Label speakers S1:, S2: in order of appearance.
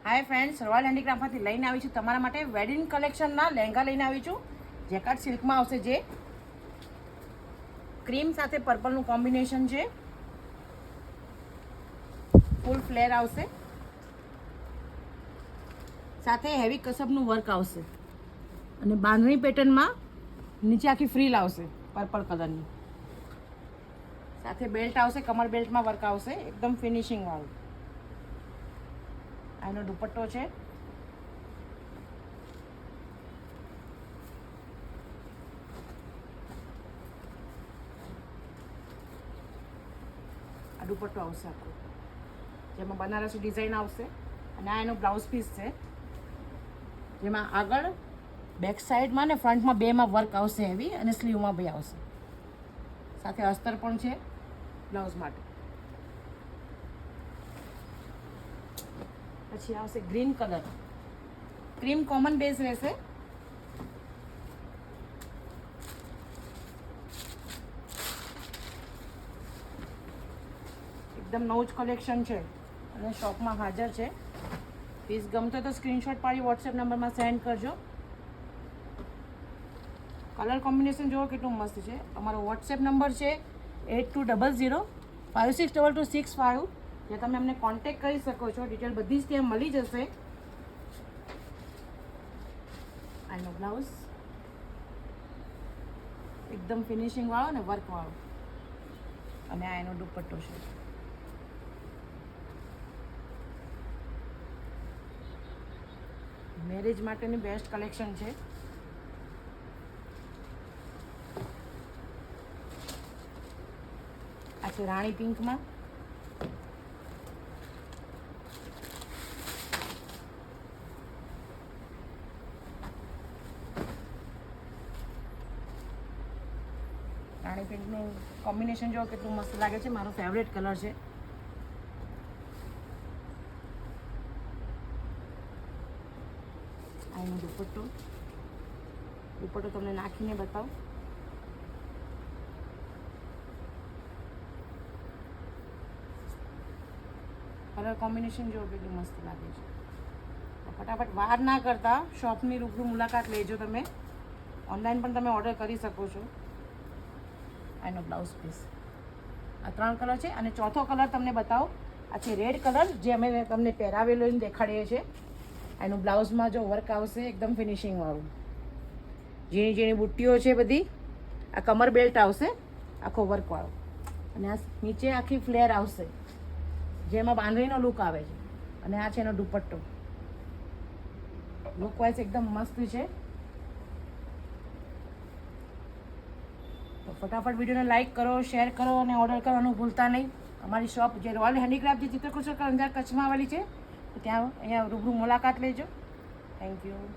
S1: Hi friends, royal હેન્ડીક્રાફ્ટમાંથી લઈને આવી છું તમારા માટે વેડિંગ કલેક્શનના લહેંગા લઈને આવી છું. જેકાર્ડ સિલ્કમાં આવશે, જે ક્રીમ સાથે પર્પલનું કોમ્બિનેશન છે. ફૂલ ફ્લેર આવશે, સાથે હેવી કસબનું વર્ક આવશે અને બાંધણી પેટર્નમાં નીચે આખી ફ્રીલ આવશે પર્પલ કલરની. સાથે બેલ્ટ આવશે, કમર બેલ્ટમાં વર્ક આવશે, એકદમ ફિનિશિંગ વાળું. આનો દુપટ્ટો છે. આ દુપટ્ટો આવશે આખો, જેમાં બનારસી ડિઝાઇન આવશે. અને આ એનો બ્લાઉઝ પીસ છે, જેમાં આગળ બેક સાઈડમાં ને ફ્રન્ટમાં બેમાં વર્ક આવશે હેવી, અને સ્લીવમાં બી આવશે. સાથે અસ્તર પણ છે બ્લાઉઝ માટે. પછી આવશે green colour, cream common base રહેશે. એકદમ નવું જ કલેક્શન છે અને શોપમાં હાજર છે. પીસ ગમતો તો સ્ક્રીનશોટ પાડી વોટ્સએપ નંબરમાં સેન્ડ કરજો. કલર કોમ્બિનેશન જુઓ કેટલું મસ્ત છે. અમારો વોટ્સએપ નંબર છે 8200562265, જે તમે અમને કોન્ટેક્ટ કરી શકો છો. ડિટેલ બધી જ ત્યાં મળી જશે. આનો બ્લાઉઝ એકદમ ફિનિશિંગ વાળો ને વર્ક વાળો, અને આ એનો દુપટ્ટો છે. મેરેજ માટેની બેસ્ટ કલેક્શન છે. આ છે રાણી પિંકમાં. રાણી પિંકનું કોમ્બિનેશન જો કેટલું મસ્ત લાગે છે. મારો ફેવરેટ કલર છે. આ એનો દુપટ્ટો તમને નાખીને બતાવું. કલર કોમ્બિનેશન જો કેટલું મસ્ત લાગે છે. ફટાફટ વાર ના કરતા શોપની રૂબરૂ મુલાકાત લેજો. તમે ઓનલાઈન પણ તમે ઓર્ડર કરી શકો છો. એનો બ્લાઉઝ પીસ આ 3 કલર છે. અને ચોથો કલર તમને બતાવો. આ છે રેડ કલર, જે અમે તમને પહેરાવેલો દેખાડીએ છીએ. એનું બ્લાઉઝમાં જો વર્ક આવશે, એકદમ ફિનિશિંગ વાળું. ઝીણી ઝીણી બુટ્ટીઓ છે બધી. આ કમર બેલ્ટ આવશે આખો વર્ક વાળો, અને આ નીચે આખી ફ્લેર આવશે, જેમાં બાંધણીનો લુક આવે છે. અને આ છે એનો દુપટ્ટો. લુક વાઇઝ એકદમ મસ્ત છે. તો ફટાફટ વિડીયોને લાઇક કરો, શેર કરો અને ઓર્ડર કરવાનું ભૂલતા નહીં. અમારી શોપ જે રોયલ હેન્ડીક્રાફ્ટ જે ચિત્રકુશળ અંજાર કચ્છમાં આવેલી છે, ત્યાં અહીંયા રૂબરૂ મુલાકાત લેજો. Thank you.